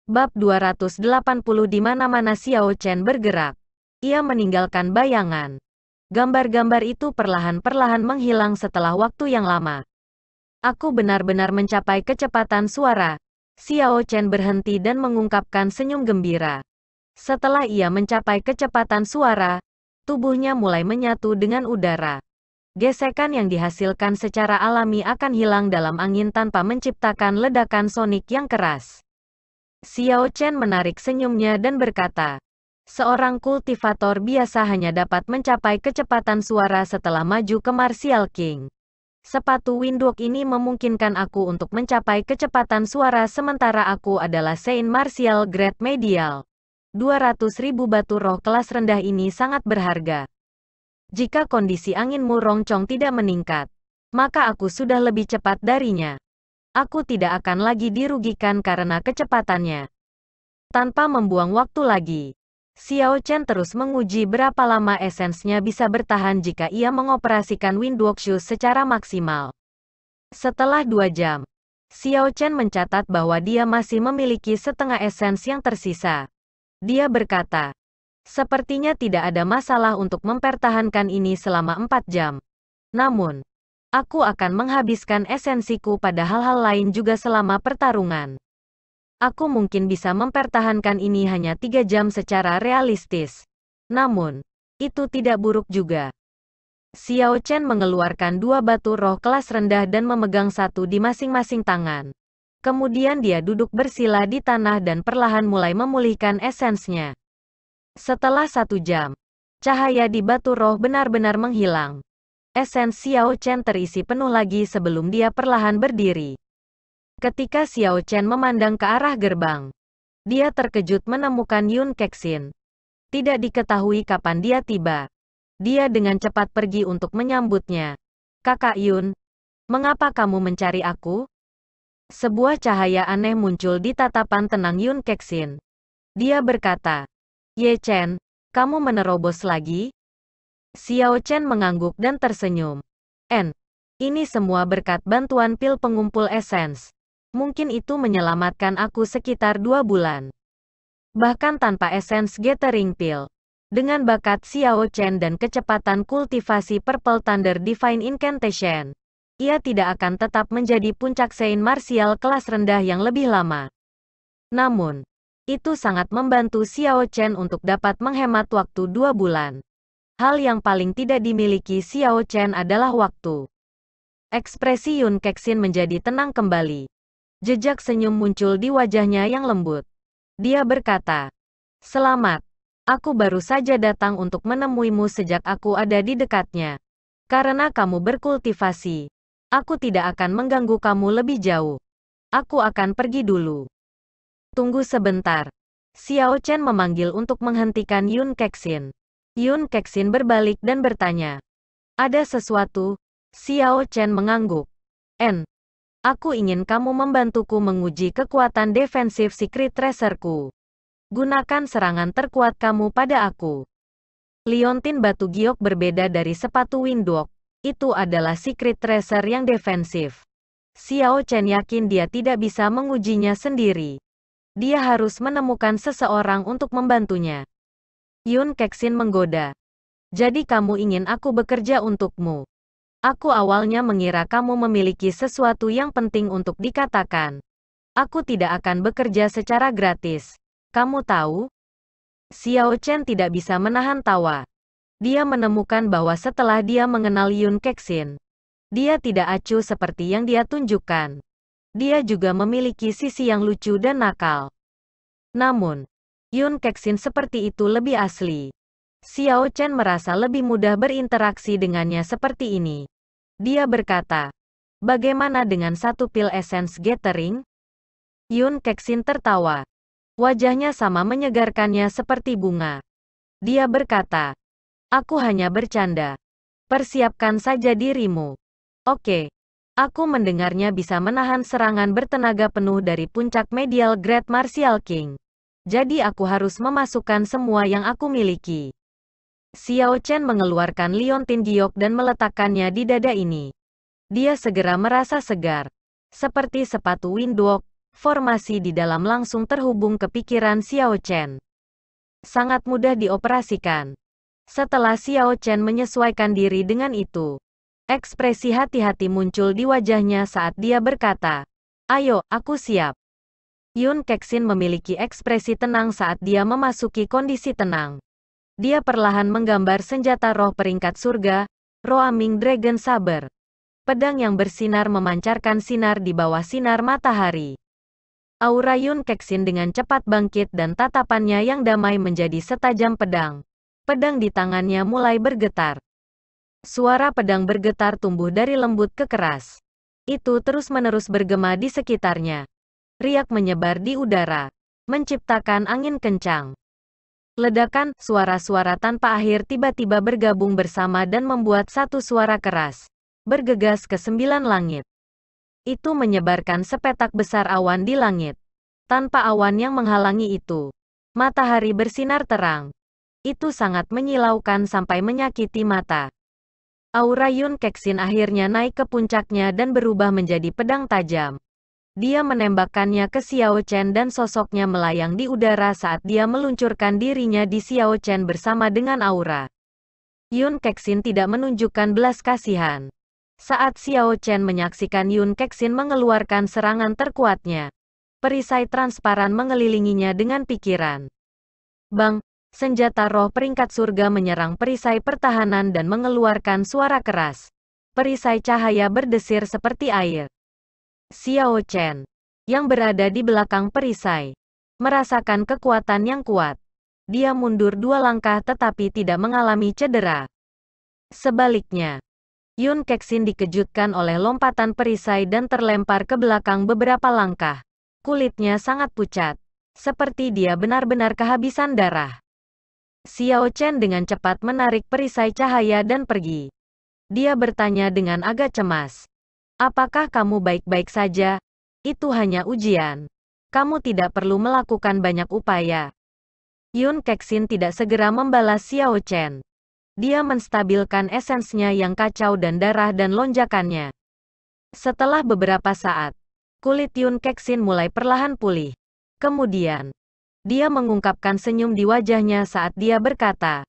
Bab 280 di mana-mana Xiao Chen bergerak. Ia meninggalkan bayangan. Gambar-gambar itu perlahan-perlahan menghilang setelah waktu yang lama. Aku benar-benar mencapai kecepatan suara. Xiao Chen berhenti dan mengungkapkan senyum gembira. Setelah ia mencapai kecepatan suara, tubuhnya mulai menyatu dengan udara. Gesekan yang dihasilkan secara alami akan hilang dalam angin tanpa menciptakan ledakan sonik yang keras. Xiao Chen menarik senyumnya dan berkata, seorang kultivator biasa hanya dapat mencapai kecepatan suara setelah maju ke Martial King. Sepatu Windwalk ini memungkinkan aku untuk mencapai kecepatan suara sementara aku adalah Saint Martial Grade Medial. 200.000 batu roh kelas rendah ini sangat berharga. Jika kondisi angin Murongcong tidak meningkat, maka aku sudah lebih cepat darinya. Aku tidak akan lagi dirugikan karena kecepatannya. Tanpa membuang waktu lagi, Xiao Chen terus menguji berapa lama esensnya bisa bertahan jika ia mengoperasikan Windwalk Shoes secara maksimal. Setelah 2 jam, Xiao Chen mencatat bahwa dia masih memiliki setengah esens yang tersisa. Dia berkata, sepertinya tidak ada masalah untuk mempertahankan ini selama 4 jam. Namun, aku akan menghabiskan esensiku pada hal-hal lain juga selama pertarungan. Aku mungkin bisa mempertahankan ini hanya 3 jam secara realistis. Namun, itu tidak buruk juga. Xiao Chen mengeluarkan 2 batu roh kelas rendah dan memegang satu di masing-masing tangan. Kemudian dia duduk bersila di tanah dan perlahan mulai memulihkan esensnya. Setelah 1 jam, cahaya di batu roh benar-benar menghilang. Esens Xiao Chen terisi penuh lagi sebelum dia perlahan berdiri. Ketika Xiao Chen memandang ke arah gerbang, dia terkejut menemukan Yun Kexin. Tidak diketahui kapan dia tiba. Dia dengan cepat pergi untuk menyambutnya. Kakak Yun, mengapa kamu mencari aku? Sebuah cahaya aneh muncul di tatapan tenang Yun Kexin. Dia berkata, Ye Chen, kamu menerobos lagi? Xiao Chen mengangguk dan tersenyum. Ini semua berkat bantuan pil pengumpul esens. Mungkin itu menyelamatkan aku sekitar 2 bulan. Bahkan tanpa esens Gathering Pill. Dengan bakat Xiao Chen dan kecepatan kultivasi Purple Thunder Divine Incantation, ia tidak akan tetap menjadi puncak Saint Martial kelas rendah yang lebih lama. Namun, itu sangat membantu Xiao Chen untuk dapat menghemat waktu 2 bulan. Hal yang paling tidak dimiliki Xiao Chen adalah waktu. Ekspresi Yun Kexin menjadi tenang kembali. Jejak senyum muncul di wajahnya yang lembut. Dia berkata, selamat. Aku baru saja datang untuk menemuimu sejak aku ada di dekatnya. Karena kamu berkultivasi, aku tidak akan mengganggu kamu lebih jauh. Aku akan pergi dulu. Tunggu sebentar. Xiao Chen memanggil untuk menghentikan Yun Kexin. Yun Kexin berbalik dan bertanya, ada sesuatu? Xiao Chen mengangguk. Aku ingin kamu membantuku menguji kekuatan defensif Secret Treasure-ku. Gunakan serangan terkuat kamu pada aku. Liontin batu giok berbeda dari sepatu Windwalk. Itu adalah Secret Treasure yang defensif. Xiao Chen yakin dia tidak bisa mengujinya sendiri. Dia harus menemukan seseorang untuk membantunya. Yun Kexin menggoda. Jadi kamu ingin aku bekerja untukmu? Aku awalnya mengira kamu memiliki sesuatu yang penting untuk dikatakan. Aku tidak akan bekerja secara gratis. Kamu tahu? Xiao Chen tidak bisa menahan tawa. Dia menemukan bahwa setelah dia mengenal Yun Kexin, dia tidak acuh seperti yang dia tunjukkan. Dia juga memiliki sisi yang lucu dan nakal. Namun, Yun Kexin seperti itu lebih asli. Xiao Chen merasa lebih mudah berinteraksi dengannya seperti ini. Dia berkata, bagaimana dengan satu pil esens Gathering? Yun Kexin tertawa. Wajahnya sama menyegarkannya seperti bunga. Dia berkata, aku hanya bercanda. Persiapkan saja dirimu. Oke. Aku mendengarnya bisa menahan serangan bertenaga penuh dari puncak Medial Grade Martial King. Jadi aku harus memasukkan semua yang aku miliki. Xiao Chen mengeluarkan liontin giok dan meletakkannya di dada ini. Dia segera merasa segar. Seperti sepatu Windwalk, formasi di dalam langsung terhubung ke pikiran Xiao Chen. Sangat mudah dioperasikan. Setelah Xiao Chen menyesuaikan diri dengan itu, ekspresi hati-hati muncul di wajahnya saat dia berkata, "Ayo, aku siap." Yun Kexin memiliki ekspresi tenang saat dia memasuki kondisi tenang. Dia perlahan menggambar senjata roh peringkat surga, Roaming Dragon Saber. Pedang yang bersinar memancarkan sinar di bawah sinar matahari. Aura Yun Kexin dengan cepat bangkit dan tatapannya yang damai menjadi setajam pedang. Pedang di tangannya mulai bergetar. Suara pedang bergetar tumbuh dari lembut ke keras. Itu terus-menerus bergema di sekitarnya. Riak menyebar di udara, menciptakan angin kencang. Ledakan, suara-suara tanpa akhir tiba-tiba bergabung bersama dan membuat satu suara keras, bergegas ke 9 langit. Itu menyebarkan sepetak besar awan di langit. Tanpa awan yang menghalangi itu, matahari bersinar terang. Itu sangat menyilaukan sampai menyakiti mata. Aura Yun Kexin akhirnya naik ke puncaknya dan berubah menjadi pedang tajam. Dia menembakkannya ke Xiao Chen dan sosoknya melayang di udara saat dia meluncurkan dirinya di Xiao Chen bersama dengan aura. Yun Kexin tidak menunjukkan belas kasihan. Saat Xiao Chen menyaksikan Yun Kexin mengeluarkan serangan terkuatnya, perisai transparan mengelilinginya dengan pikiran. Bang! Senjata roh peringkat surga menyerang perisai pertahanan dan mengeluarkan suara keras. Perisai cahaya berdesir seperti air. Xiao Chen, yang berada di belakang perisai, merasakan kekuatan yang kuat. Dia mundur 2 langkah tetapi tidak mengalami cedera. Sebaliknya, Yun Kexin dikejutkan oleh lompatan perisai dan terlempar ke belakang beberapa langkah. Kulitnya sangat pucat, seperti dia benar-benar kehabisan darah. Xiao Chen dengan cepat menarik perisai cahaya dan pergi. Dia bertanya dengan agak cemas. "Apakah kamu baik-baik saja? Itu hanya ujian. Kamu tidak perlu melakukan banyak upaya." Yun Kexin tidak segera membalas Xiao Chen. Dia menstabilkan esensnya yang kacau dan darah dan lonjakannya. Setelah beberapa saat, kulit Yun Kexin mulai perlahan pulih. Kemudian, dia mengungkapkan senyum di wajahnya saat dia berkata,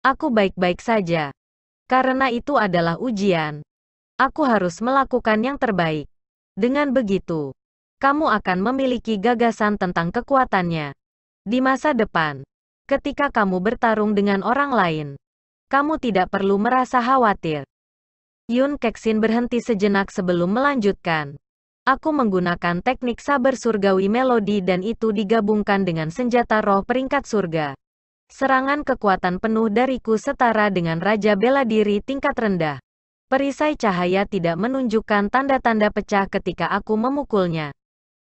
"Aku baik-baik saja. Karena itu adalah ujian. Aku harus melakukan yang terbaik. Dengan begitu, kamu akan memiliki gagasan tentang kekuatannya. Di masa depan, ketika kamu bertarung dengan orang lain, kamu tidak perlu merasa khawatir." Yun Kexin berhenti sejenak sebelum melanjutkan. "Aku menggunakan teknik saber surgawi melodi dan itu digabungkan dengan senjata roh peringkat surga. Serangan kekuatan penuh dariku setara dengan Raja Bela Diri tingkat rendah. Perisai cahaya tidak menunjukkan tanda-tanda pecah ketika aku memukulnya.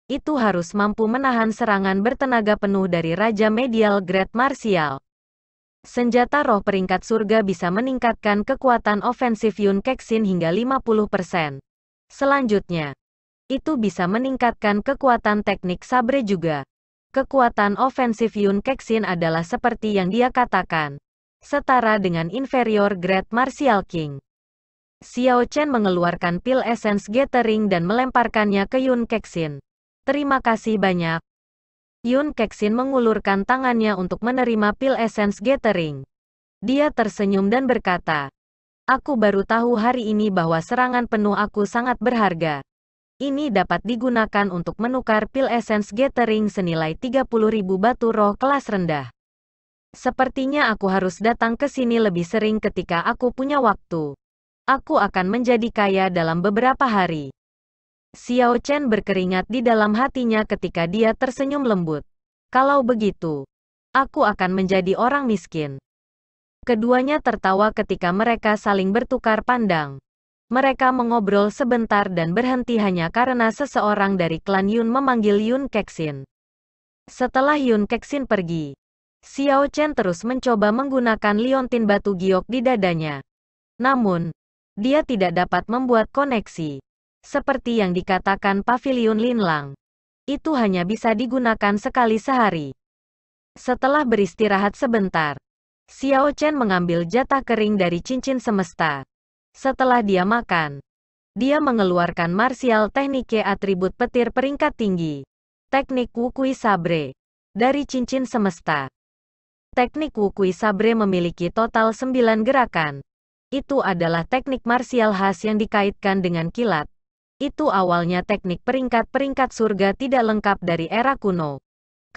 Itu harus mampu menahan serangan bertenaga penuh dari Raja Medial Grade Martial. Senjata roh peringkat surga bisa meningkatkan kekuatan ofensif Yun Kexin hingga 50%. Selanjutnya, itu bisa meningkatkan kekuatan teknik sabre juga. Kekuatan ofensif Yun Kexin adalah seperti yang dia katakan, setara dengan inferior grade Martial King." Xiao Chen mengeluarkan pil essence gathering dan melemparkannya ke Yun Kexin. "Terima kasih banyak." Yun Kexin mengulurkan tangannya untuk menerima pil essence gathering. Dia tersenyum dan berkata, "Aku baru tahu hari ini bahwa serangan penuh aku sangat berharga. Ini dapat digunakan untuk menukar pil essence gathering senilai 30.000 batu roh kelas rendah. Sepertinya aku harus datang ke sini lebih sering ketika aku punya waktu. Aku akan menjadi kaya dalam beberapa hari." Xiao Chen berkeringat di dalam hatinya ketika dia tersenyum lembut. "Kalau begitu, aku akan menjadi orang miskin." Keduanya tertawa ketika mereka saling bertukar pandang. Mereka mengobrol sebentar dan berhenti hanya karena seseorang dari klan Yun memanggil Yun Kexin. Setelah Yun Kexin pergi, Xiao Chen terus mencoba menggunakan liontin batu giok di dadanya. Namun, dia tidak dapat membuat koneksi. Seperti yang dikatakan Pavilion Linlang, itu hanya bisa digunakan sekali sehari. Setelah beristirahat sebentar, Xiao Chen mengambil jatah kering dari cincin semesta. Setelah dia makan, dia mengeluarkan martial teknike atribut petir peringkat tinggi. Teknik Wukui Sabre. Dari cincin semesta. Teknik Wukui Sabre memiliki total 9 gerakan. Itu adalah teknik marsial khas yang dikaitkan dengan kilat. Itu awalnya teknik peringkat-peringkat surga tidak lengkap dari era kuno.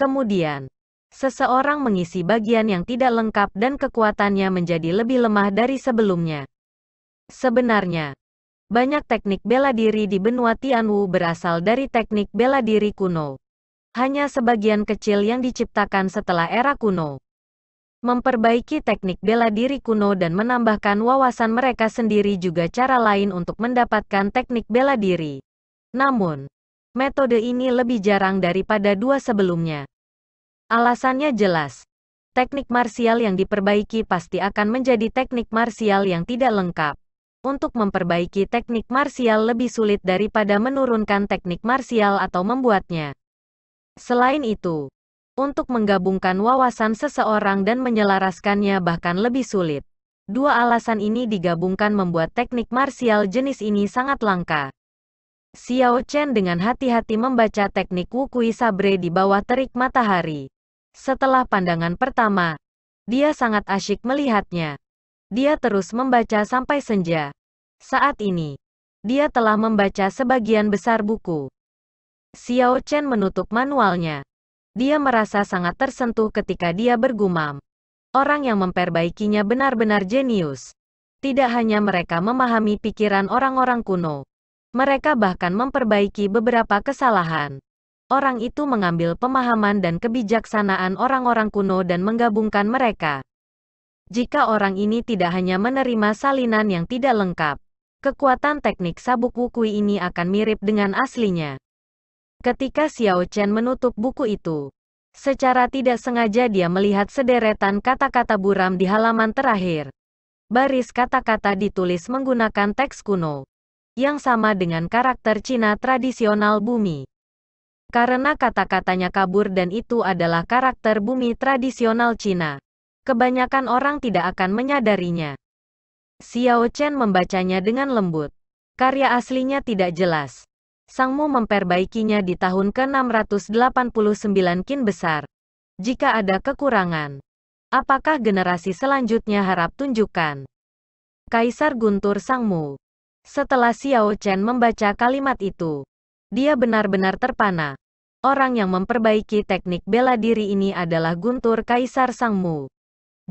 Kemudian, seseorang mengisi bagian yang tidak lengkap dan kekuatannya menjadi lebih lemah dari sebelumnya. Sebenarnya, banyak teknik bela diri di benua Tianwu berasal dari teknik bela diri kuno. Hanya sebagian kecil yang diciptakan setelah era kuno. Memperbaiki teknik bela diri kuno dan menambahkan wawasan mereka sendiri juga cara lain untuk mendapatkan teknik bela diri. Namun, metode ini lebih jarang daripada dua sebelumnya. Alasannya jelas. Teknik marsial yang diperbaiki pasti akan menjadi teknik marsial yang tidak lengkap. Untuk memperbaiki teknik marsial lebih sulit daripada menurunkan teknik marsial atau membuatnya. Selain itu, untuk menggabungkan wawasan seseorang dan menyelaraskannya bahkan lebih sulit. Dua alasan ini digabungkan membuat teknik marsial jenis ini sangat langka. Xiao Chen dengan hati-hati membaca teknik Wukui Sabre di bawah terik matahari. Setelah pandangan pertama, dia sangat asyik melihatnya. Dia terus membaca sampai senja. Saat ini, dia telah membaca sebagian besar buku. Xiao Chen menutup manualnya. Dia merasa sangat tersentuh ketika dia bergumam. Orang yang memperbaikinya benar-benar jenius. Tidak hanya mereka memahami pikiran orang-orang kuno. Mereka bahkan memperbaiki beberapa kesalahan. Orang itu mengambil pemahaman dan kebijaksanaan orang-orang kuno dan menggabungkan mereka. Jika orang ini tidak hanya menerima salinan yang tidak lengkap, kekuatan teknik sabuk wukui ini akan mirip dengan aslinya. Ketika Xiao Chen menutup buku itu, secara tidak sengaja dia melihat sederetan kata-kata buram di halaman terakhir. Baris kata-kata ditulis menggunakan teks kuno, yang sama dengan karakter Cina tradisional bumi. Karena kata-katanya kabur dan itu adalah karakter bumi tradisional Cina, kebanyakan orang tidak akan menyadarinya. Xiao Chen membacanya dengan lembut. Karya aslinya tidak jelas. Sangmu memperbaikinya di tahun ke-689 Qin besar. Jika ada kekurangan, apakah generasi selanjutnya harap tunjukkan? Kaisar Guntur Sangmu. Setelah Xiao Chen membaca kalimat itu, dia benar-benar terpana. Orang yang memperbaiki teknik bela diri ini adalah Guntur Kaisar Sangmu.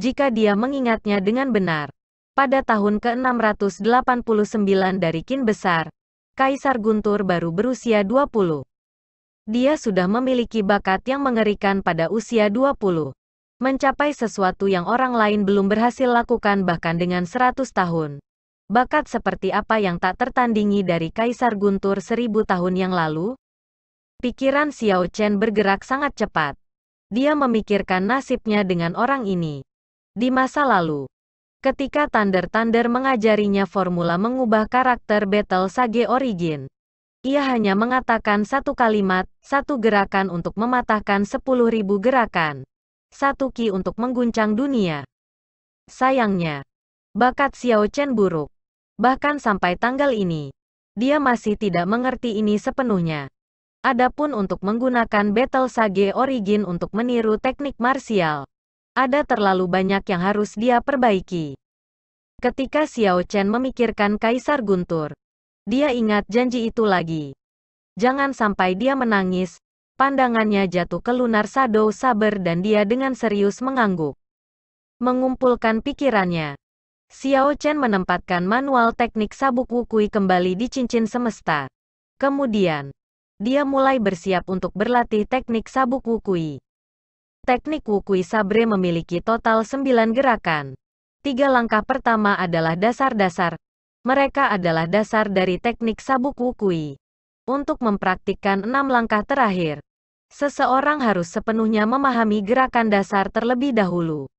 Jika dia mengingatnya dengan benar, pada tahun ke-689 dari Qin besar, Kaisar Guntur baru berusia 20. Dia sudah memiliki bakat yang mengerikan pada usia 20. Mencapai sesuatu yang orang lain belum berhasil lakukan bahkan dengan 100 tahun. Bakat seperti apa yang tak tertandingi dari Kaisar Guntur 1000 tahun yang lalu? Pikiran Xiao Chen bergerak sangat cepat. Dia memikirkan nasibnya dengan orang ini. Di masa lalu, ketika Thunder mengajarinya formula mengubah karakter Battle Sage Origin, ia hanya mengatakan satu kalimat, satu gerakan untuk mematahkan 10.000 gerakan. Satu ki untuk mengguncang dunia. Sayangnya, bakat Xiao Chen buruk. Bahkan sampai tanggal ini, dia masih tidak mengerti ini sepenuhnya. Adapun untuk menggunakan Battle Sage Origin untuk meniru teknik marsial, ada terlalu banyak yang harus dia perbaiki. Ketika Xiao Chen memikirkan Kaisar Guntur, dia ingat janji itu lagi. Jangan sampai dia menangis. Pandangannya jatuh ke lunar Shadow Saber dan dia dengan serius mengangguk. Mengumpulkan pikirannya, Xiao Chen menempatkan manual teknik sabuk wukui kembali di cincin semesta. Kemudian, dia mulai bersiap untuk berlatih teknik sabuk wukui. Teknik Wukui Sabre memiliki total 9 gerakan. 3 langkah pertama adalah dasar-dasar. Mereka adalah dasar dari teknik sabuk wukui. Untuk mempraktikkan 6 langkah terakhir, seseorang harus sepenuhnya memahami gerakan dasar terlebih dahulu.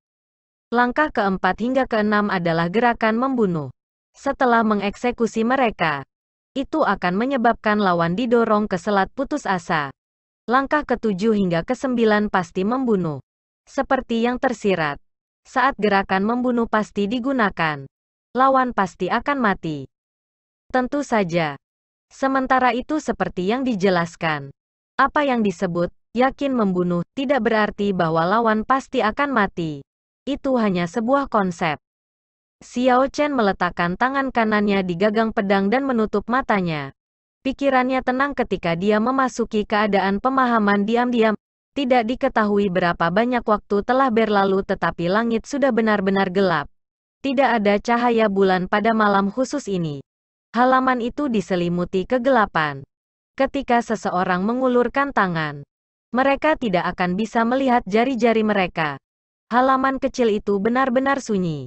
Langkah keempat hingga keenam adalah gerakan membunuh. Setelah mengeksekusi mereka, itu akan menyebabkan lawan didorong ke selat putus asa. Langkah ketujuh hingga kesembilan pasti membunuh. Seperti yang tersirat. Saat gerakan membunuh pasti digunakan, lawan pasti akan mati. Tentu saja. Sementara itu seperti yang dijelaskan, Apa yang disebut yakin membunuh tidak berarti bahwa lawan pasti akan mati. Itu hanya sebuah konsep. Xiao Chen meletakkan tangan kanannya di gagang pedang dan menutup matanya. Pikirannya tenang ketika dia memasuki keadaan pemahaman diam-diam. Tidak diketahui berapa banyak waktu telah berlalu tetapi langit sudah benar-benar gelap. Tidak ada cahaya bulan pada malam khusus ini. Halaman itu diselimuti kegelapan. Ketika seseorang mengulurkan tangan, mereka tidak akan bisa melihat jari-jari mereka. Halaman kecil itu benar-benar sunyi.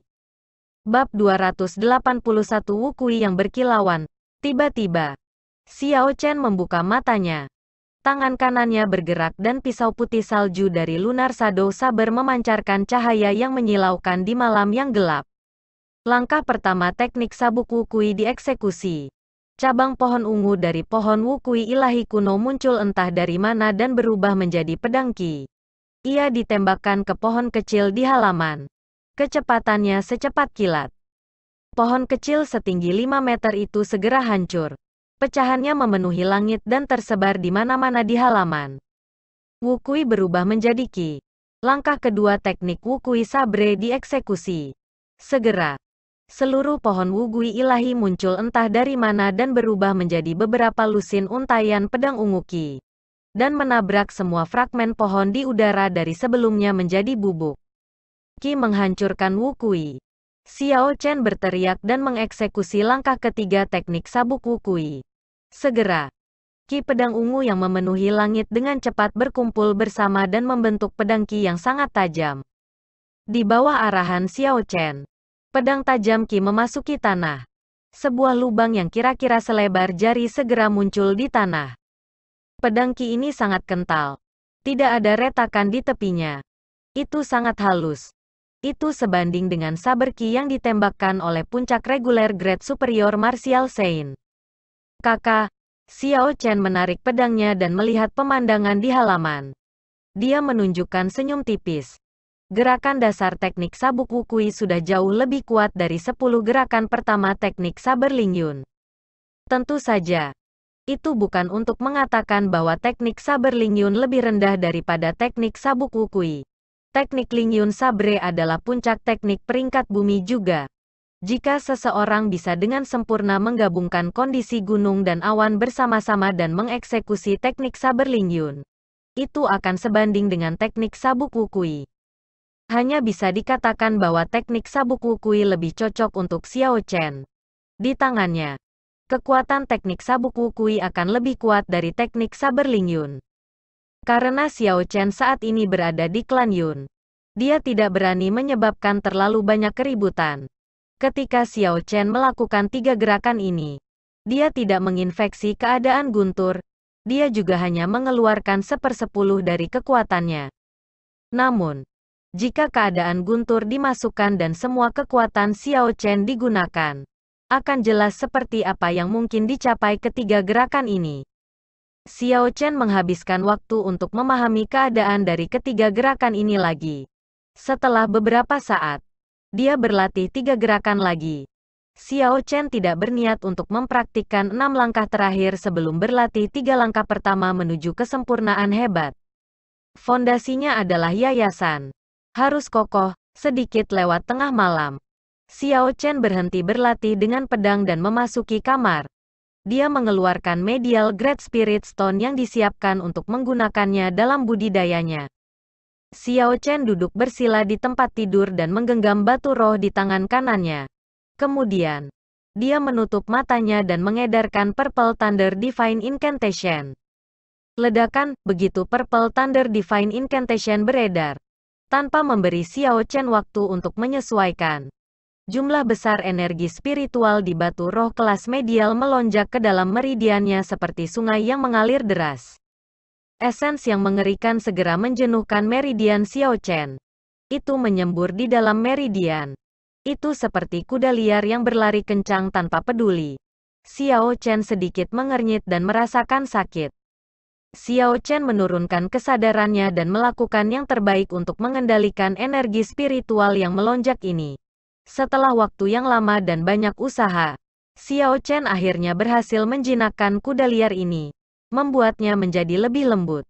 Bab 281 Wukui yang berkilauan. Tiba-tiba, Xiao Chen membuka matanya. Tangan kanannya bergerak dan pisau putih salju dari Lunar Shadow Saber memancarkan cahaya yang menyilaukan di malam yang gelap. Langkah pertama teknik sabuk Wukui dieksekusi. Cabang pohon ungu dari pohon Wukui ilahi kuno muncul entah dari mana dan berubah menjadi pedang Qi. Ia ditembakkan ke pohon kecil di halaman. Kecepatannya secepat kilat. Pohon kecil setinggi 5 meter itu segera hancur. Pecahannya memenuhi langit dan tersebar di mana-mana di halaman. Wukui berubah menjadi Qi. Langkah kedua teknik Wukui Sabre dieksekusi. Segera, seluruh pohon Wukui ilahi muncul entah dari mana dan berubah menjadi beberapa lusin untaian pedang ungu Qi. Dan menabrak semua fragmen pohon di udara dari sebelumnya menjadi bubuk. Qi menghancurkan Wukui. Xiao Chen berteriak dan mengeksekusi langkah ketiga teknik sabuk Wukui. Segera, Qi pedang ungu yang memenuhi langit dengan cepat berkumpul bersama dan membentuk pedang Qi yang sangat tajam. Di bawah arahan Xiao Chen, pedang tajam Qi memasuki tanah. Sebuah lubang yang kira-kira selebar jari segera muncul di tanah. Pedang Qi ini sangat kental. Tidak ada retakan di tepinya. Itu sangat halus. Itu sebanding dengan saber Qi yang ditembakkan oleh puncak reguler grade superior Martial Saint. Kakak, Xiao Chen menarik pedangnya dan melihat pemandangan di halaman. Dia menunjukkan senyum tipis. Gerakan dasar teknik sabuk Wukui sudah jauh lebih kuat dari 10 gerakan pertama teknik saber Lingyun. Tentu saja, itu bukan untuk mengatakan bahwa teknik saber Lingyun lebih rendah daripada teknik sabuk Wukui. Teknik Lingyun Sabre adalah puncak teknik peringkat bumi juga. Jika seseorang bisa dengan sempurna menggabungkan kondisi gunung dan awan bersama-sama dan mengeksekusi teknik saber Lingyun, itu akan sebanding dengan teknik sabuk Wukui. Hanya bisa dikatakan bahwa teknik sabuk Wukui lebih cocok untuk Xiao Chen. Di tangannya, kekuatan teknik sabuk Wukui akan lebih kuat dari teknik saber Lingyun. Karena Xiao Chen saat ini berada di klan Yun, dia tidak berani menyebabkan terlalu banyak keributan. Ketika Xiao Chen melakukan 3 gerakan ini, dia tidak menginfeksi keadaan guntur, dia juga hanya mengeluarkan 1/10 dari kekuatannya. Namun, jika keadaan guntur dimasukkan dan semua kekuatan Xiao Chen digunakan, akan jelas seperti apa yang mungkin dicapai ketiga gerakan ini. Xiao Chen menghabiskan waktu untuk memahami keadaan dari ketiga gerakan ini lagi. Setelah beberapa saat, dia berlatih 3 gerakan lagi. Xiao Chen tidak berniat untuk mempraktikkan 6 langkah terakhir sebelum berlatih 3 langkah pertama menuju kesempurnaan hebat. Fondasinya adalah yayasan. Harus kokoh, sedikit lewat tengah malam. Xiao Chen berhenti berlatih dengan pedang dan memasuki kamar. Dia mengeluarkan Medial Great Spirit Stone yang disiapkan untuk menggunakannya dalam budidayanya. Xiao Chen duduk bersila di tempat tidur dan menggenggam batu roh di tangan kanannya. Kemudian, dia menutup matanya dan mengedarkan Purple Thunder Divine Incantation. Ledakan, begitu Purple Thunder Divine Incantation beredar, tanpa memberi Xiao Chen waktu untuk menyesuaikan. Jumlah besar energi spiritual di batu roh kelas medial melonjak ke dalam meridiannya seperti sungai yang mengalir deras. Esens yang mengerikan segera menjenuhkan meridian Xiao Chen. Itu menyembur di dalam meridian. Itu seperti kuda liar yang berlari kencang tanpa peduli. Xiao Chen sedikit mengernyit dan merasakan sakit. Xiao Chen menurunkan kesadarannya dan melakukan yang terbaik untuk mengendalikan energi spiritual yang melonjak ini. Setelah waktu yang lama dan banyak usaha, Xiao Chen akhirnya berhasil menjinakkan kuda liar ini. membuatnya menjadi lebih lembut.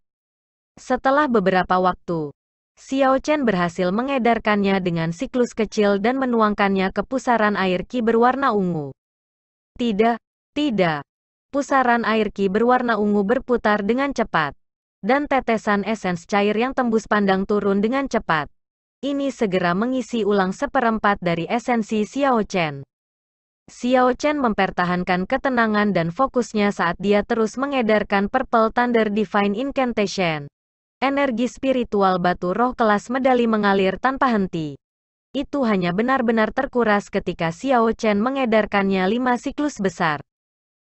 Setelah beberapa waktu, Xiao Chen berhasil mengedarkannya dengan siklus kecil dan menuangkannya ke pusaran air ki berwarna ungu. Tidak, tidak. Pusaran air ki berwarna ungu berputar dengan cepat. Dan tetesan esens cair yang tembus pandang turun dengan cepat. Ini segera mengisi ulang seperempat dari esensi Xiao Chen. Xiao Chen mempertahankan ketenangan dan fokusnya saat dia terus mengedarkan Purple Thunder Divine Incantation. Energi spiritual batu roh kelas medali mengalir tanpa henti. Itu hanya benar-benar terkuras ketika Xiao Chen mengedarkannya 5 siklus besar.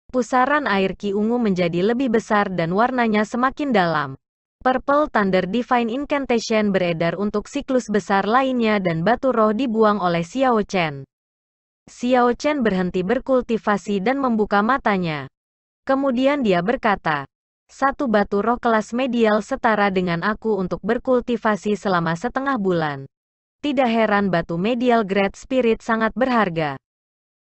Pusaran air ki ungu menjadi lebih besar dan warnanya semakin dalam. Purple Thunder Divine Incantation beredar untuk siklus besar lainnya dan batu roh dibuang oleh Xiao Chen. Xiao Chen berhenti berkultivasi dan membuka matanya. Kemudian dia berkata, "Satu batu roh kelas medial setara dengan aku untuk berkultivasi selama setengah bulan. Tidak heran batu medial Great Spirit sangat berharga."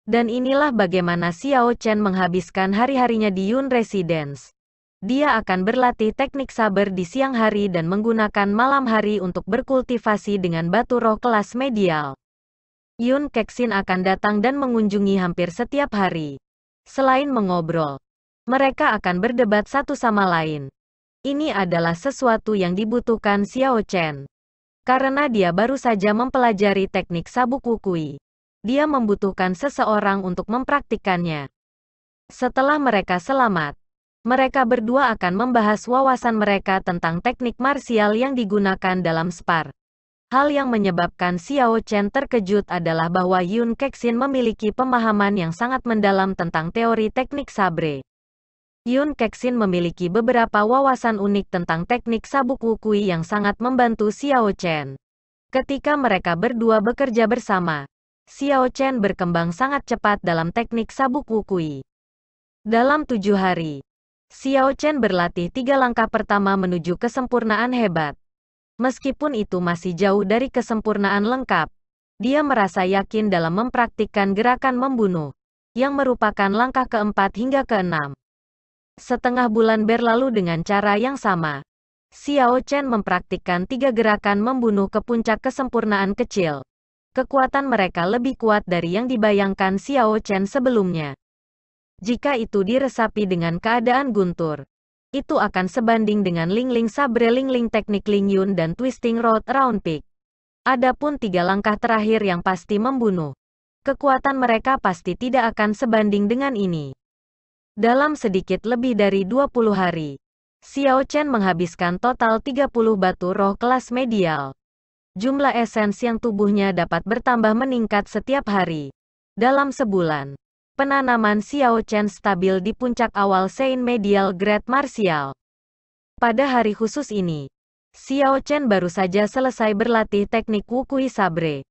Dan inilah bagaimana Xiao Chen menghabiskan hari-harinya di Yun Residence. Dia akan berlatih teknik saber di siang hari dan menggunakan malam hari untuk berkultivasi dengan batu roh kelas medial. Yun Kexin akan datang dan mengunjungi hampir setiap hari. Selain mengobrol, mereka akan berdebat satu sama lain. Ini adalah sesuatu yang dibutuhkan Xiao Chen. Karena dia baru saja mempelajari teknik sabuk wukui. Dia membutuhkan seseorang untuk mempraktikkannya. Setelah mereka selamat, mereka berdua akan membahas wawasan mereka tentang teknik marsial yang digunakan dalam spar. Hal yang menyebabkan Xiao Chen terkejut adalah bahwa Yun Kexin memiliki pemahaman yang sangat mendalam tentang teori teknik sabre. Yun Kexin memiliki beberapa wawasan unik tentang teknik sabuk wukui yang sangat membantu Xiao Chen. Ketika mereka berdua bekerja bersama, Xiao Chen berkembang sangat cepat dalam teknik sabuk wukui. Dalam 7 hari, Xiao Chen berlatih 3 langkah pertama menuju kesempurnaan hebat. Meskipun itu masih jauh dari kesempurnaan lengkap, dia merasa yakin dalam mempraktikkan gerakan membunuh, yang merupakan langkah keempat hingga keenam. Setengah bulan berlalu dengan cara yang sama. Xiao Chen mempraktikkan 3 gerakan membunuh ke puncak kesempurnaan kecil. Kekuatan mereka lebih kuat dari yang dibayangkan Xiao Chen sebelumnya. Jika itu diresapi dengan keadaan guntur, itu akan sebanding dengan Lingling Sabre Lingling teknik Ling Yun dan Twisting Road Round Peak. Adapun 3 langkah terakhir yang pasti membunuh, kekuatan mereka pasti tidak akan sebanding dengan ini. Dalam sedikit lebih dari 20 hari, Xiao Chen menghabiskan total 30 batu roh kelas medial. Jumlah esens yang tubuhnya dapat bertambah meningkat setiap hari. Dalam sebulan, penanaman Xiao Chen stabil di puncak awal Sein Medial Grade Martial. Pada hari khusus ini, Xiao Chen baru saja selesai berlatih teknik wukui sabre.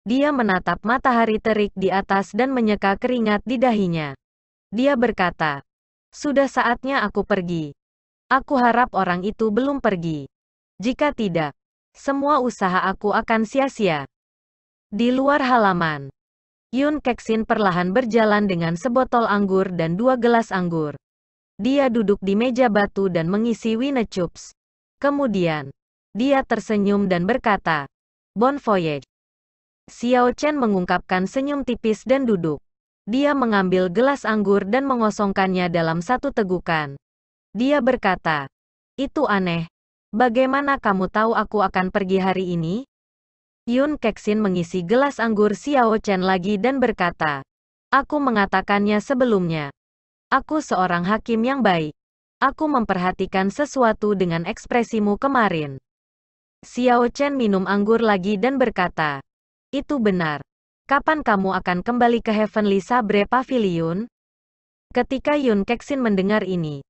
Dia menatap matahari terik di atas dan menyeka keringat di dahinya. Dia berkata, "Sudah saatnya aku pergi. Aku harap orang itu belum pergi. Jika tidak, semua usaha aku akan sia-sia." Di luar halaman, Yun Kexin perlahan berjalan dengan sebotol anggur dan 2 gelas anggur. Dia duduk di meja batu dan mengisi Wine Cups. Kemudian, dia tersenyum dan berkata, "Bon voyage." Xiao Chen mengungkapkan senyum tipis dan duduk. Dia mengambil gelas anggur dan mengosongkannya dalam satu tegukan. Dia berkata, "Itu aneh. Bagaimana kamu tahu aku akan pergi hari ini?" Yun Kexin mengisi gelas anggur Xiao Chen lagi dan berkata, "Aku mengatakannya sebelumnya. Aku seorang hakim yang baik. Aku memperhatikan sesuatu dengan ekspresimu kemarin." Xiao Chen minum anggur lagi dan berkata, "Itu benar. Kapan kamu akan kembali ke Heavenly Sabre Pavilion?" Ketika Yun Kexin mendengar ini,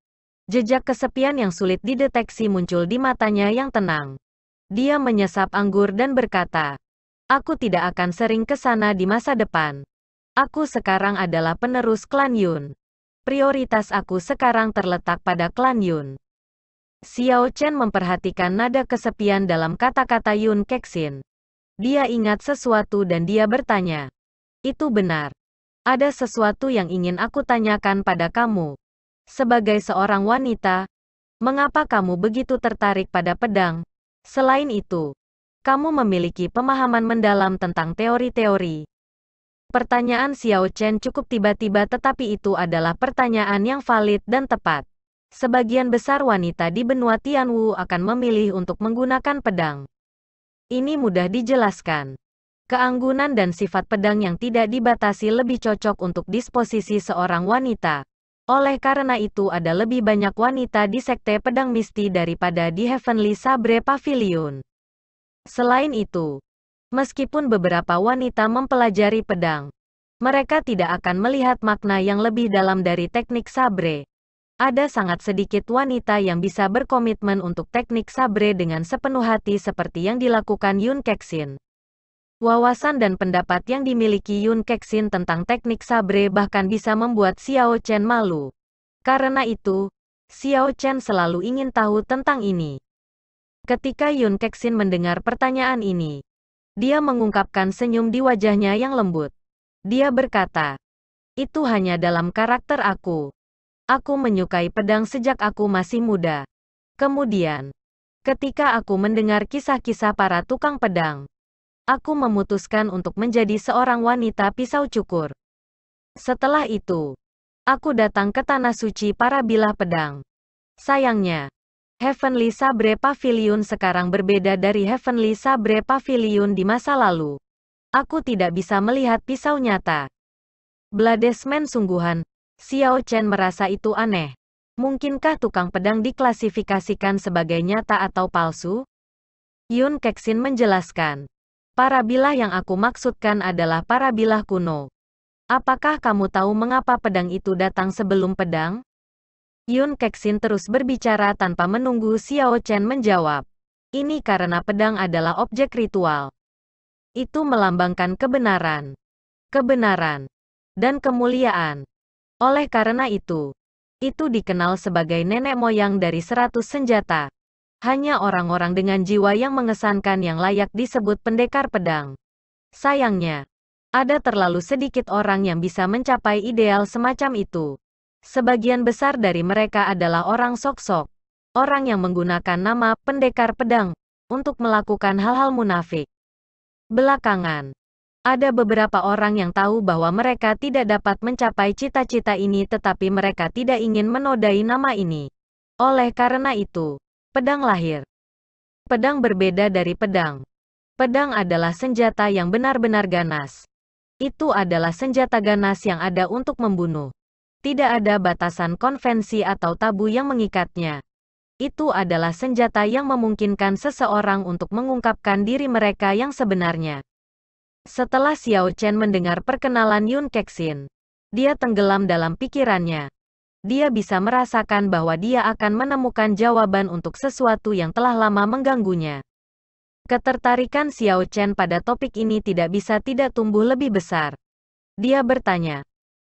jejak kesepian yang sulit dideteksi muncul di matanya yang tenang. Dia menyesap anggur dan berkata, "Aku tidak akan sering ke sana di masa depan. Aku sekarang adalah penerus klan Yun. Prioritas aku sekarang terletak pada klan Yun." Xiao Chen memperhatikan nada kesepian dalam kata-kata Yun Kexin. Dia ingat sesuatu dan dia bertanya, "Itu benar. Ada sesuatu yang ingin aku tanyakan pada kamu." Sebagai seorang wanita, mengapa kamu begitu tertarik pada pedang? Selain itu, kamu memiliki pemahaman mendalam tentang teori-teori. Pertanyaan Xiao Chen cukup tiba-tiba, tetapi itu adalah pertanyaan yang valid dan tepat. Sebagian besar wanita di benua Tianwu akan memilih untuk menggunakan pedang. Ini mudah dijelaskan. Keanggunan dan sifat pedang yang tidak dibatasi lebih cocok untuk disposisi seorang wanita. Oleh karena itu ada lebih banyak wanita di sekte pedang misti daripada di Heavenly Sabre Pavilion. Selain itu, meskipun beberapa wanita mempelajari pedang, mereka tidak akan melihat makna yang lebih dalam dari teknik sabre. Ada sangat sedikit wanita yang bisa berkomitmen untuk teknik sabre dengan sepenuh hati seperti yang dilakukan Yun Kexin. Wawasan dan pendapat yang dimiliki Yun Kexin tentang teknik sabre bahkan bisa membuat Xiao Chen malu. Karena itu, Xiao Chen selalu ingin tahu tentang ini. Ketika Yun Kexin mendengar pertanyaan ini, dia mengungkapkan senyum di wajahnya yang lembut. Dia berkata, "Itu hanya dalam karakter aku. Aku menyukai pedang sejak aku masih muda. Kemudian, ketika aku mendengar kisah-kisah para tukang pedang, aku memutuskan untuk menjadi seorang wanita pisau cukur. Setelah itu, aku datang ke tanah suci para bilah pedang. Sayangnya, Heavenly Sabre Pavilion sekarang berbeda dari Heavenly Sabre Pavilion di masa lalu. Aku tidak bisa melihat pisau nyata." Bladesman sungguhan, Xiao Chen merasa itu aneh. Mungkinkah tukang pedang diklasifikasikan sebagai nyata atau palsu? Yun Kexin menjelaskan. Para bilah yang aku maksudkan adalah para bilah kuno. Apakah kamu tahu mengapa pedang itu datang sebelum pedang? Yun Kexin terus berbicara tanpa menunggu Xiao Chen menjawab. Ini karena pedang adalah objek ritual. Itu melambangkan kebenaran, dan kemuliaan. Oleh karena itu dikenal sebagai nenek moyang dari 100 senjata. Hanya orang-orang dengan jiwa yang mengesankan yang layak disebut pendekar pedang. Sayangnya, ada terlalu sedikit orang yang bisa mencapai ideal semacam itu. Sebagian besar dari mereka adalah orang sok-sok, orang yang menggunakan nama pendekar pedang untuk melakukan hal-hal munafik. Belakangan, ada beberapa orang yang tahu bahwa mereka tidak dapat mencapai cita-cita ini, tetapi mereka tidak ingin menodai nama ini. Oleh karena itu, pedang lahir. Pedang berbeda dari pedang. Pedang adalah senjata yang benar-benar ganas. Itu adalah senjata ganas yang ada untuk membunuh. Tidak ada batasan konvensi atau tabu yang mengikatnya. Itu adalah senjata yang memungkinkan seseorang untuk mengungkapkan diri mereka yang sebenarnya. Setelah Xiao Chen mendengar perkenalan Yun Kexin, dia tenggelam dalam pikirannya. Dia bisa merasakan bahwa dia akan menemukan jawaban untuk sesuatu yang telah lama mengganggunya. Ketertarikan Xiao Chen pada topik ini tidak bisa tidak tumbuh lebih besar. Dia bertanya,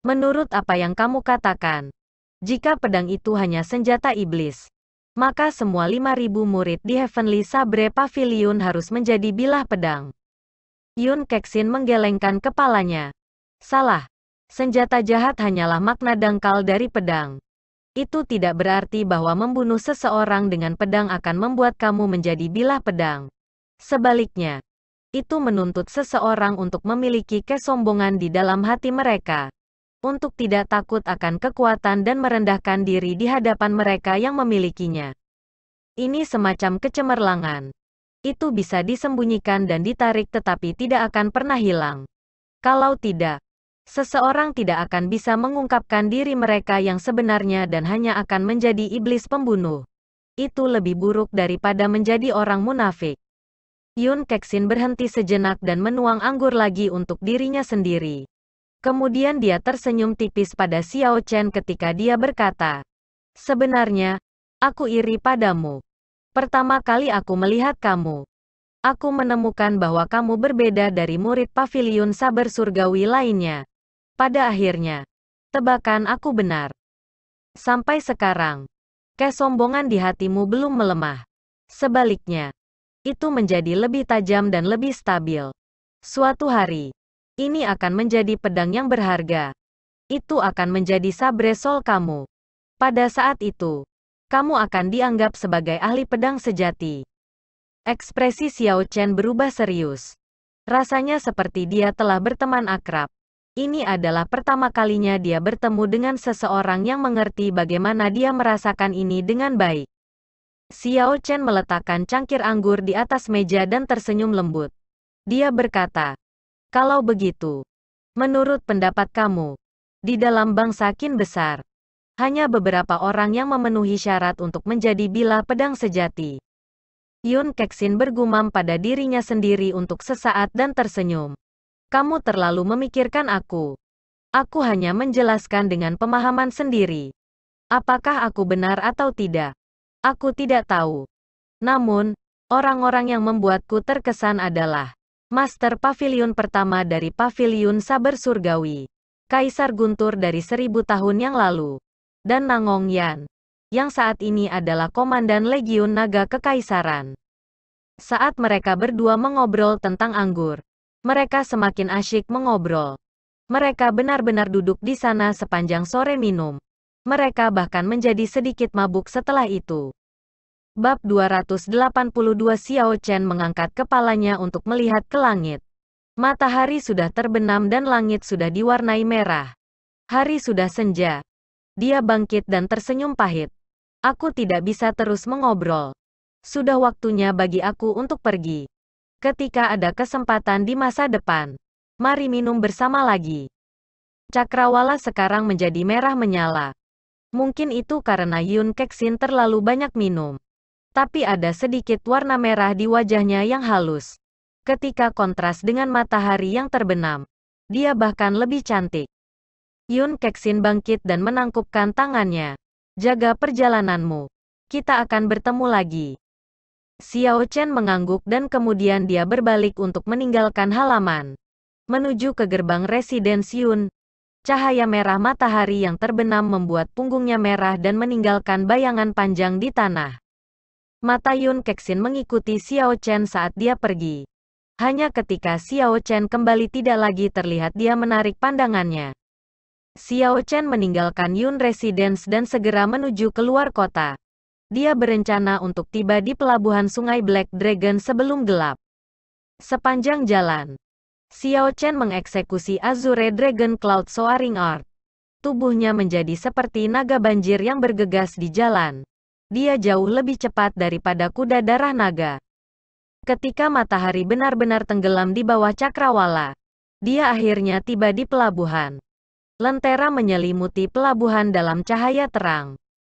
"Menurut apa yang kamu katakan, jika pedang itu hanya senjata iblis, maka semua 5.000 murid di Heavenly Sabre Pavilion harus menjadi bilah pedang." Yun Kexin menggelengkan kepalanya. "Salah. Senjata jahat hanyalah makna dangkal dari pedang. Itu tidak berarti bahwa membunuh seseorang dengan pedang akan membuat kamu menjadi bilah pedang. Sebaliknya, itu menuntut seseorang untuk memiliki kesombongan di dalam hati mereka, untuk tidak takut akan kekuatan dan merendahkan diri di hadapan mereka yang memilikinya. Ini semacam kecemerlangan. Itu bisa disembunyikan dan ditarik tetapi tidak akan pernah hilang. Kalau tidak, seseorang tidak akan bisa mengungkapkan diri mereka yang sebenarnya dan hanya akan menjadi iblis pembunuh. Itu lebih buruk daripada menjadi orang munafik." Yun Kexin berhenti sejenak dan menuang anggur lagi untuk dirinya sendiri. Kemudian dia tersenyum tipis pada Xiao Chen ketika dia berkata, "Sebenarnya, aku iri padamu. Pertama kali aku melihat kamu, aku menemukan bahwa kamu berbeda dari murid pavilion saber surgawi lainnya. Pada akhirnya, tebakan aku benar. Sampai sekarang, kesombongan di hatimu belum melemah. Sebaliknya, itu menjadi lebih tajam dan lebih stabil. Suatu hari, ini akan menjadi pedang yang berharga. Itu akan menjadi sabre sol kamu." Pada saat itu, kamu akan dianggap sebagai ahli pedang sejati. Ekspresi Xiao Chen berubah serius. Rasanya seperti dia telah berteman akrab. Ini adalah pertama kalinya dia bertemu dengan seseorang yang mengerti bagaimana dia merasakan ini dengan baik. Xiao Chen meletakkan cangkir anggur di atas meja dan tersenyum lembut. Dia berkata, "Kalau begitu, menurut pendapat kamu, di dalam bangsa Qin besar, hanya beberapa orang yang memenuhi syarat untuk menjadi bilah pedang sejati." Yun Kexin bergumam pada dirinya sendiri untuk sesaat dan tersenyum. "Kamu terlalu memikirkan aku. Aku hanya menjelaskan dengan pemahaman sendiri. Apakah aku benar atau tidak? Aku tidak tahu. Namun, orang-orang yang membuatku terkesan adalah Master Pavilion pertama dari Pavilion Saber Surgawi, Kaisar Guntur dari 1000 tahun yang lalu, dan Nangong Yan, yang saat ini adalah Komandan Legiun Naga Kekaisaran." Saat mereka berdua mengobrol tentang anggur, mereka semakin asyik mengobrol. Mereka benar-benar duduk di sana sepanjang sore minum. Mereka bahkan menjadi sedikit mabuk setelah itu. Bab 282. Xiao Chen mengangkat kepalanya untuk melihat ke langit. Matahari sudah terbenam dan langit sudah diwarnai merah. Hari sudah senja. Dia bangkit dan tersenyum pahit. "Aku tidak bisa terus mengobrol. Sudah waktunya bagi aku untuk pergi. Ketika ada kesempatan di masa depan, mari minum bersama lagi." Cakrawala sekarang menjadi merah menyala. Mungkin itu karena Yun Kexin terlalu banyak minum. Tapi ada sedikit warna merah di wajahnya yang halus. Ketika kontras dengan matahari yang terbenam, dia bahkan lebih cantik. Yun Kexin bangkit dan menangkupkan tangannya. "Jaga perjalananmu. Kita akan bertemu lagi." Xiao Chen mengangguk dan kemudian dia berbalik untuk meninggalkan halaman. Menuju ke gerbang Residence Yun. Cahaya merah matahari yang terbenam membuat punggungnya merah dan meninggalkan bayangan panjang di tanah. Mata Yun Kexin mengikuti Xiao Chen saat dia pergi. Hanya ketika Xiao Chen kembali tidak lagi terlihat dia menarik pandangannya. Xiao Chen meninggalkan Yun Residence dan segera menuju keluar kota. Dia berencana untuk tiba di pelabuhan Sungai Black Dragon sebelum gelap. Sepanjang jalan, Xiao Chen mengeksekusi Azure Dragon Cloud Soaring Art. Tubuhnya menjadi seperti naga banjir yang bergegas di jalan. Dia jauh lebih cepat daripada kuda darah naga. Ketika matahari benar-benar tenggelam di bawah cakrawala, dia akhirnya tiba di pelabuhan. Lentera menyelimuti pelabuhan dalam cahaya terang.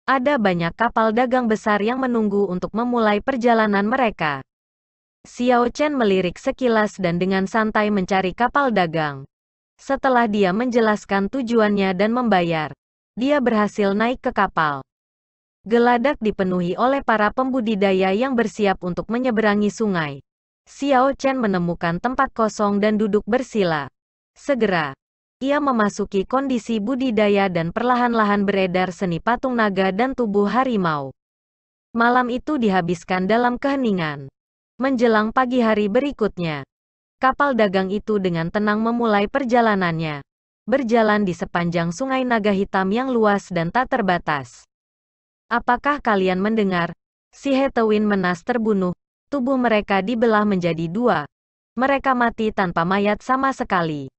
Ada banyak kapal dagang besar yang menunggu untuk memulai perjalanan mereka. Xiao Chen melirik sekilas dan dengan santai mencari kapal dagang. Setelah dia menjelaskan tujuannya dan membayar, dia berhasil naik ke kapal. Geladak dipenuhi oleh para pembudidaya yang bersiap untuk menyeberangi sungai. Xiao Chen menemukan tempat kosong dan duduk bersila. Segera, ia memasuki kondisi budidaya dan perlahan-lahan beredar seni patung naga dan tubuh harimau. Malam itu dihabiskan dalam keheningan. Menjelang pagi hari berikutnya, kapal dagang itu dengan tenang memulai perjalanannya. Berjalan di sepanjang sungai naga hitam yang luas dan tak terbatas. "Apakah kalian mendengar? Si Hetewin Menas terbunuh. Tubuh mereka dibelah menjadi dua. Mereka mati tanpa mayat sama sekali."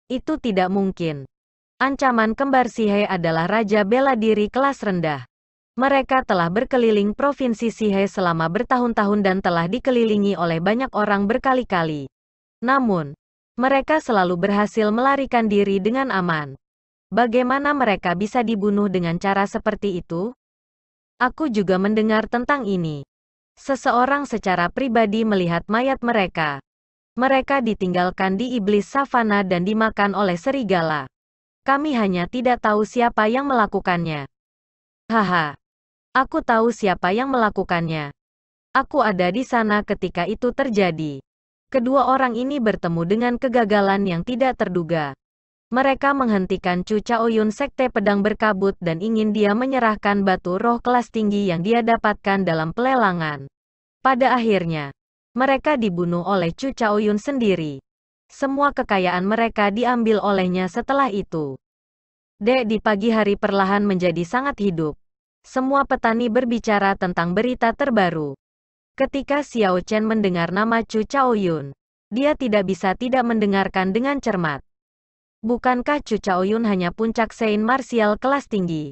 "Itu tidak mungkin. Ancaman kembar Sihe adalah raja bela diri kelas rendah. Mereka telah berkeliling provinsi Sihe selama bertahun-tahun dan telah dikelilingi oleh banyak orang berkali-kali. Namun, mereka selalu berhasil melarikan diri dengan aman. Bagaimana mereka bisa dibunuh dengan cara seperti itu?" "Aku juga mendengar tentang ini. Seseorang secara pribadi melihat mayat mereka. Mereka ditinggalkan di iblis savana dan dimakan oleh serigala. Kami hanya tidak tahu siapa yang melakukannya." "Haha. Aku tahu siapa yang melakukannya. Aku ada di sana ketika itu terjadi." Kedua orang ini bertemu dengan kegagalan yang tidak terduga. Mereka menghentikan Chu Chaoyun Sekte Pedang Berkabut dan ingin dia menyerahkan batu roh kelas tinggi yang dia dapatkan dalam pelelangan. Pada akhirnya, mereka dibunuh oleh Chu Chaoyun sendiri. Semua kekayaan mereka diambil olehnya setelah itu. Di pagi hari perlahan menjadi sangat hidup. Semua petani berbicara tentang berita terbaru. Ketika Xiao Chen mendengar nama Chu Chaoyun, dia tidak bisa tidak mendengarkan dengan cermat. Bukankah Chu Chaoyun hanya puncak Sein martial kelas tinggi?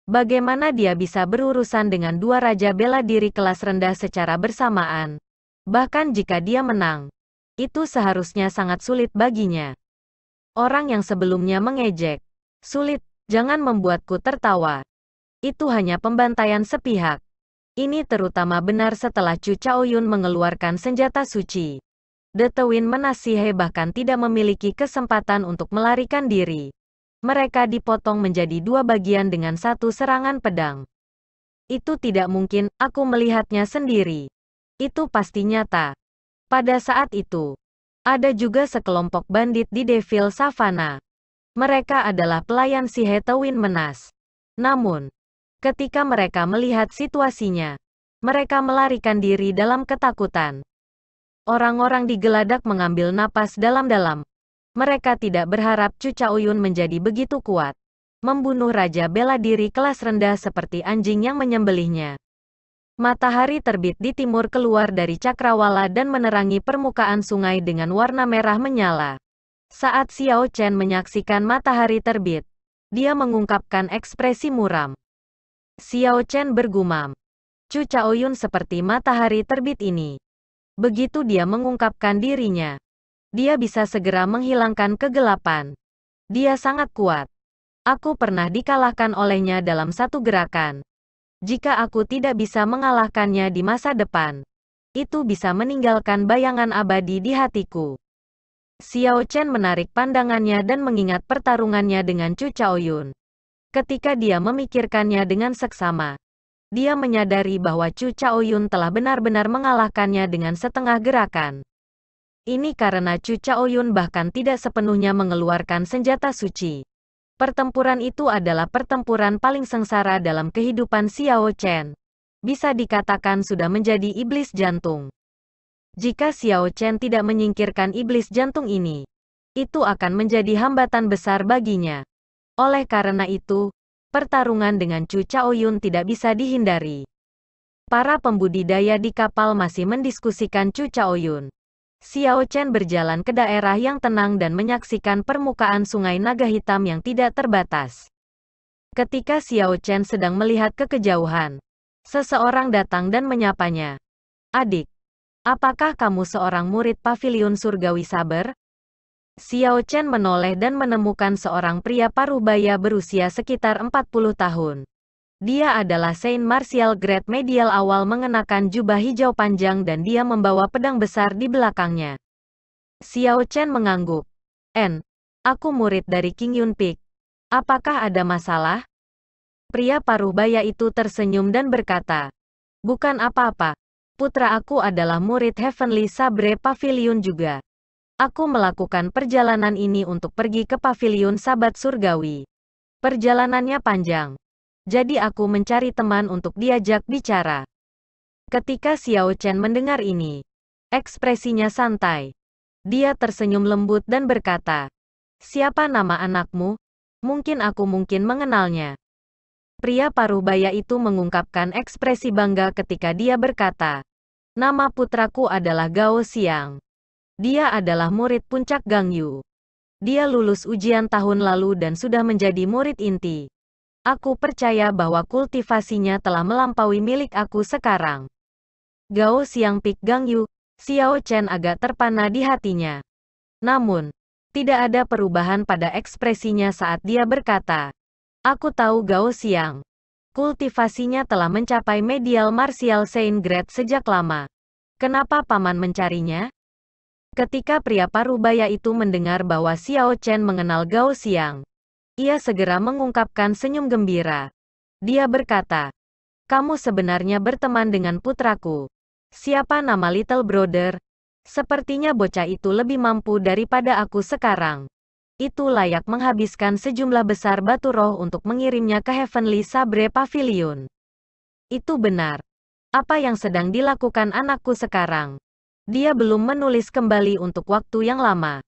Bagaimana dia bisa berurusan dengan dua raja bela diri kelas rendah secara bersamaan? Bahkan jika dia menang, itu seharusnya sangat sulit baginya. Orang yang sebelumnya mengejek, "Sulit, jangan membuatku tertawa. Itu hanya pembantaian sepihak." Ini terutama benar setelah Chu Chaoyun mengeluarkan senjata suci. The Twin Menasihe bahkan tidak memiliki kesempatan untuk melarikan diri. Mereka dipotong menjadi dua bagian dengan satu serangan pedang. Itu tidak mungkin, aku melihatnya sendiri. Itu pasti nyata. Pada saat itu, ada juga sekelompok bandit di Devil Savannah. Mereka adalah pelayan si Twin Menas. Namun, ketika mereka melihat situasinya, mereka melarikan diri dalam ketakutan. Orang-orang di Geladak mengambil napas dalam-dalam. Mereka tidak berharap Chu Chaoyun menjadi begitu kuat, membunuh raja bela diri kelas rendah seperti anjing yang menyembelihnya. Matahari terbit di timur keluar dari cakrawala dan menerangi permukaan sungai dengan warna merah menyala. Saat Xiao Chen menyaksikan matahari terbit, dia mengungkapkan ekspresi muram. Xiao Chen bergumam, "Chu Chaoyun seperti matahari terbit ini." Begitu dia mengungkapkan dirinya, dia bisa segera menghilangkan kegelapan. Dia sangat kuat. Aku pernah dikalahkan olehnya dalam satu gerakan. Jika aku tidak bisa mengalahkannya di masa depan, itu bisa meninggalkan bayangan abadi di hatiku. Xiao Chen menarik pandangannya dan mengingat pertarungannya dengan Chu Chaoyun. Ketika dia memikirkannya dengan seksama, dia menyadari bahwa Chu Chaoyun telah benar-benar mengalahkannya dengan setengah gerakan. Ini karena Chu Chaoyun bahkan tidak sepenuhnya mengeluarkan senjata suci. Pertempuran itu adalah pertempuran paling sengsara dalam kehidupan Xiao Chen. Bisa dikatakan sudah menjadi iblis jantung. Jika Xiao Chen tidak menyingkirkan iblis jantung ini, itu akan menjadi hambatan besar baginya. Oleh karena itu, pertarungan dengan Chu Chaoyun tidak bisa dihindari. Para pembudidaya di kapal masih mendiskusikan Chu Chaoyun. Xiao Chen berjalan ke daerah yang tenang dan menyaksikan permukaan sungai naga hitam yang tidak terbatas. Ketika Xiao Chen sedang melihat ke kejauhan, seseorang datang dan menyapanya. "Adik, apakah kamu seorang murid Paviliun Surgawi Saber?" Xiao Chen menoleh dan menemukan seorang pria parubaya berusia sekitar 40 tahun. Dia adalah Saint Martial Grade Medial awal mengenakan jubah hijau panjang dan dia membawa pedang besar di belakangnya. Xiao Chen mengangguk. Aku murid dari King Yun Peak. Apakah ada masalah?" Pria parubaya itu tersenyum dan berkata, "Bukan apa-apa. Putra aku adalah murid Heavenly Sabre Pavilion juga. Aku melakukan perjalanan ini untuk pergi ke Pavilion Sabat Surgawi. Perjalanannya panjang. Jadi aku mencari teman untuk diajak bicara." Ketika Xiao Chen mendengar ini, ekspresinya santai. Dia tersenyum lembut dan berkata, "Siapa nama anakmu? Mungkin aku mengenalnya." Pria parubaya itu mengungkapkan ekspresi bangga ketika dia berkata, "Nama putraku adalah Gao Xiang. Dia adalah murid puncak Gangyu. Dia lulus ujian tahun lalu dan sudah menjadi murid inti. Aku percaya bahwa kultivasinya telah melampaui milik aku sekarang." Gao Xiang Pik Gangyu, Xiao Chen agak terpana di hatinya. Namun, tidak ada perubahan pada ekspresinya saat dia berkata, "Aku tahu Gao Xiang. Kultivasinya telah mencapai Medial Martial Saint Grade sejak lama. Kenapa paman mencarinya?" Ketika pria parubaya itu mendengar bahwa Xiao Chen mengenal Gao Xiang, ia segera mengungkapkan senyum gembira. Dia berkata, "Kamu sebenarnya berteman dengan putraku. Siapa nama Little Brother? Sepertinya bocah itu lebih mampu daripada aku sekarang. Itu layak menghabiskan sejumlah besar batu roh untuk mengirimnya ke Heavenly Sabre Pavilion." Itu benar. Apa yang sedang dilakukan anakku sekarang? Dia belum menulis kembali untuk waktu yang lama.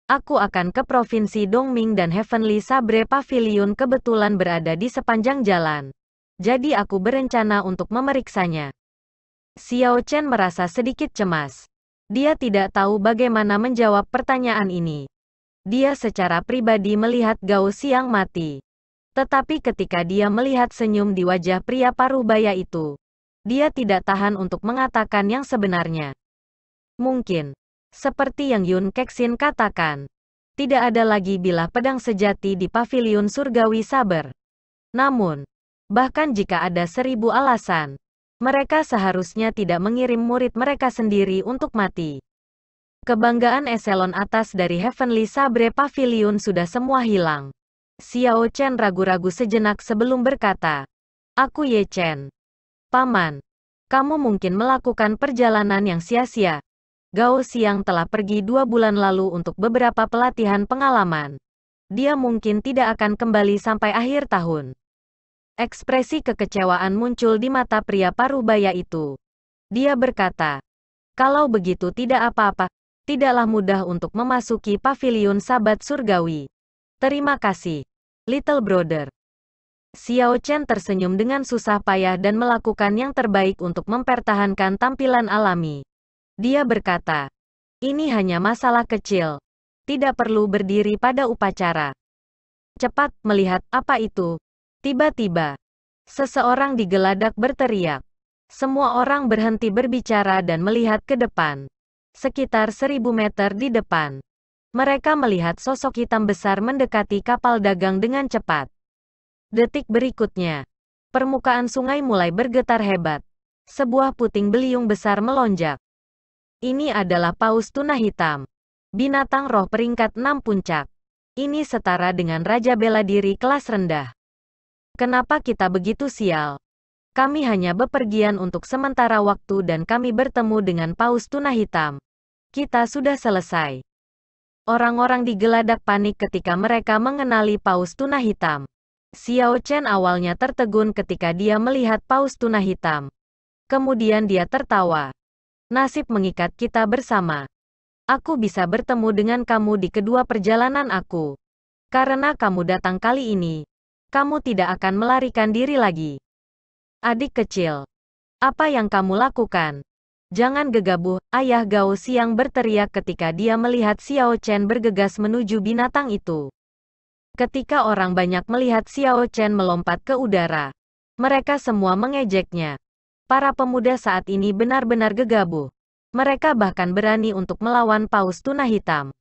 Aku akan ke Provinsi Dongming dan Heavenly Sabre Pavilion kebetulan berada di sepanjang jalan. Jadi aku berencana untuk memeriksanya. Xiao Chen merasa sedikit cemas. Dia tidak tahu bagaimana menjawab pertanyaan ini. Dia secara pribadi melihat Gao Xiang mati. Tetapi ketika dia melihat senyum di wajah pria parubaya itu, dia tidak tahan untuk mengatakan yang sebenarnya. Mungkin, seperti yang Yun Kexin katakan, tidak ada lagi bilah pedang sejati di pavilion surgawi saber. Namun, bahkan jika ada 1000 alasan, mereka seharusnya tidak mengirim murid mereka sendiri untuk mati. Kebanggaan eselon atas dari Heavenly Sabre Pavilion sudah semua hilang. Xiao Chen ragu-ragu sejenak sebelum berkata, "Aku Ye Chen. Paman, kamu mungkin melakukan perjalanan yang sia-sia. Gao Xiang telah pergi 2 bulan lalu untuk beberapa pelatihan pengalaman. Dia mungkin tidak akan kembali sampai akhir tahun." Ekspresi kekecewaan muncul di mata pria parubaya itu. Dia berkata, "Kalau begitu tidak apa-apa. Tidaklah mudah untuk memasuki pavilion sabat surgawi. Terima kasih, Little Brother." Xiao Chen tersenyum dengan susah payah dan melakukan yang terbaik untuk mempertahankan tampilan alami. Dia berkata, "Ini hanya masalah kecil. Tidak perlu berdiri pada upacara." Cepat melihat apa itu. Tiba-tiba, seseorang digeladak berteriak. Semua orang berhenti berbicara dan melihat ke depan. Sekitar 1000 meter di depan, mereka melihat sosok hitam besar mendekati kapal dagang dengan cepat. Detik berikutnya, permukaan sungai mulai bergetar hebat. Sebuah puting beliung besar melonjak. Ini adalah paus tuna hitam. Binatang roh peringkat 6 puncak. Ini setara dengan Raja Bela Diri kelas rendah. Kenapa kita begitu sial? Kami hanya bepergian untuk sementara waktu dan kami bertemu dengan paus tuna hitam. Kita sudah selesai. Orang-orang digeladak panik ketika mereka mengenali paus tuna hitam. Xiao Chen awalnya tertegun ketika dia melihat paus tuna hitam. Kemudian dia tertawa. "Nasib mengikat kita bersama. Aku bisa bertemu dengan kamu di kedua perjalanan aku. Karena kamu datang kali ini, kamu tidak akan melarikan diri lagi. Adik kecil, apa yang kamu lakukan? Jangan gegabah," ayah Gao Xiang berteriak ketika dia melihat Xiao Chen bergegas menuju binatang itu. Ketika orang banyak melihat Xiao Chen melompat ke udara, mereka semua mengejeknya. Para pemuda saat ini benar-benar gegabah. Mereka bahkan berani untuk melawan paus tuna hitam.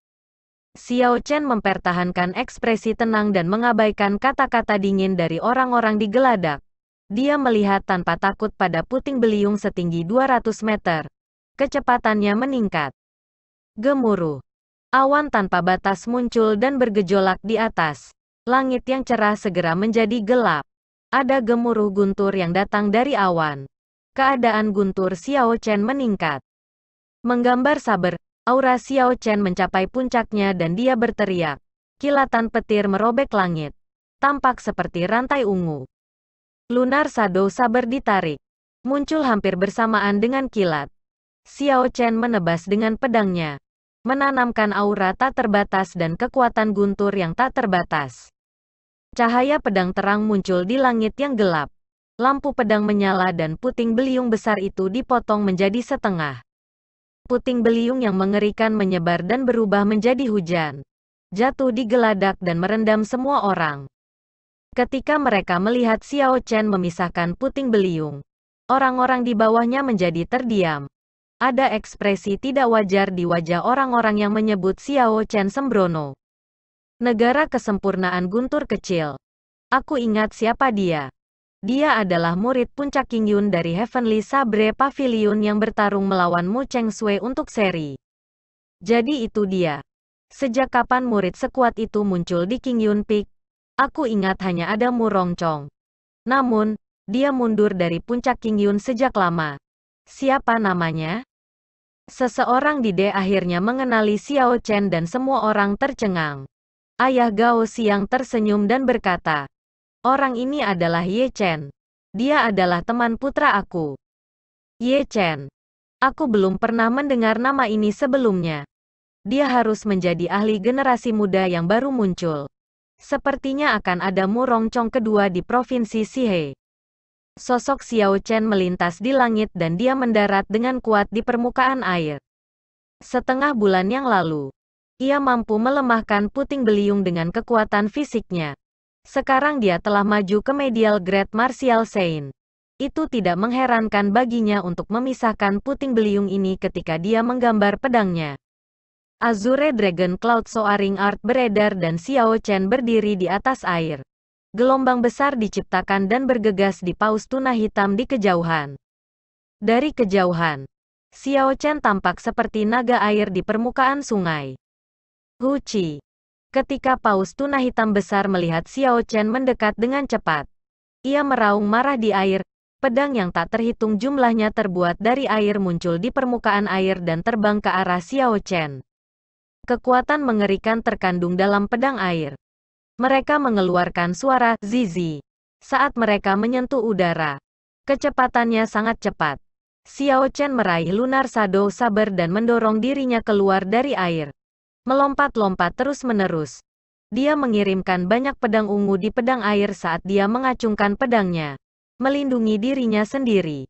Xiao Chen mempertahankan ekspresi tenang dan mengabaikan kata-kata dingin dari orang-orang digeladak. Dia melihat tanpa takut pada puting beliung setinggi 200 meter. Kecepatannya meningkat. Gemuruh. Awan tanpa batas muncul dan bergejolak di atas. Langit yang cerah segera menjadi gelap. Ada gemuruh guntur yang datang dari awan. Keadaan guntur Xiao Chen meningkat. Menggambar saber, aura Xiao Chen mencapai puncaknya dan dia berteriak. Kilatan petir merobek langit. Tampak seperti rantai ungu. Lunar Shadow Saber ditarik. Muncul hampir bersamaan dengan kilat. Xiao Chen menebas dengan pedangnya. Menanamkan aura tak terbatas dan kekuatan guntur yang tak terbatas. Cahaya pedang terang muncul di langit yang gelap. Lampu pedang menyala dan puting beliung besar itu dipotong menjadi setengah. Puting beliung yang mengerikan menyebar dan berubah menjadi hujan. Jatuh di geladak dan merendam semua orang. Ketika mereka melihat Xiao Chen memisahkan puting beliung, orang-orang di bawahnya menjadi terdiam. Ada ekspresi tidak wajar di wajah orang-orang yang menyebut Xiao Chen sembrono. Negara kesempurnaan guntur kecil. Aku ingat siapa dia. Dia adalah murid puncak Qingyun dari Heavenly Sabre Pavilion yang bertarung melawan Mu Cheng Sui untuk seri. Jadi itu dia. Sejak kapan murid sekuat itu muncul di Qingyun Peak? Aku ingat hanya ada Mu Rongchong. Namun, dia mundur dari puncak Qingyun sejak lama. Siapa namanya? Seseorang di D akhirnya mengenali Xiao Chen dan semua orang tercengang. Ayah Gao Xiang tersenyum dan berkata, "Orang ini adalah Ye Chen. Dia adalah teman putra aku." Ye Chen. Aku belum pernah mendengar nama ini sebelumnya. Dia harus menjadi ahli generasi muda yang baru muncul. Sepertinya akan ada Murongcong kedua di Provinsi Sihe. Sosok Xiao Chen melintas di langit dan dia mendarat dengan kuat di permukaan air. Setengah bulan yang lalu, ia mampu melemahkan puting beliung dengan kekuatan fisiknya. Sekarang dia telah maju ke Medial Grade Martial Saint. Itu tidak mengherankan baginya untuk memisahkan puting beliung ini ketika dia menggambar pedangnya. Azure Dragon Cloud Soaring Art beredar dan Xiao Chen berdiri di atas air. Gelombang besar diciptakan dan bergegas di paus tuna hitam di kejauhan. Dari kejauhan, Xiao Chen tampak seperti naga air di permukaan sungai. Huci. Ketika paus tuna hitam besar melihat Xiao Chen mendekat dengan cepat, ia meraung marah di air. Pedang yang tak terhitung jumlahnya terbuat dari air muncul di permukaan air dan terbang ke arah Xiao Chen. Kekuatan mengerikan terkandung dalam pedang air. Mereka mengeluarkan suara zizi saat mereka menyentuh udara. Kecepatannya sangat cepat. Xiao Chen meraih Lunar Shadow Saber dan mendorong dirinya keluar dari air. Melompat-lompat terus-menerus. Dia mengirimkan banyak pedang ungu di pedang air saat dia mengacungkan pedangnya, melindungi dirinya sendiri.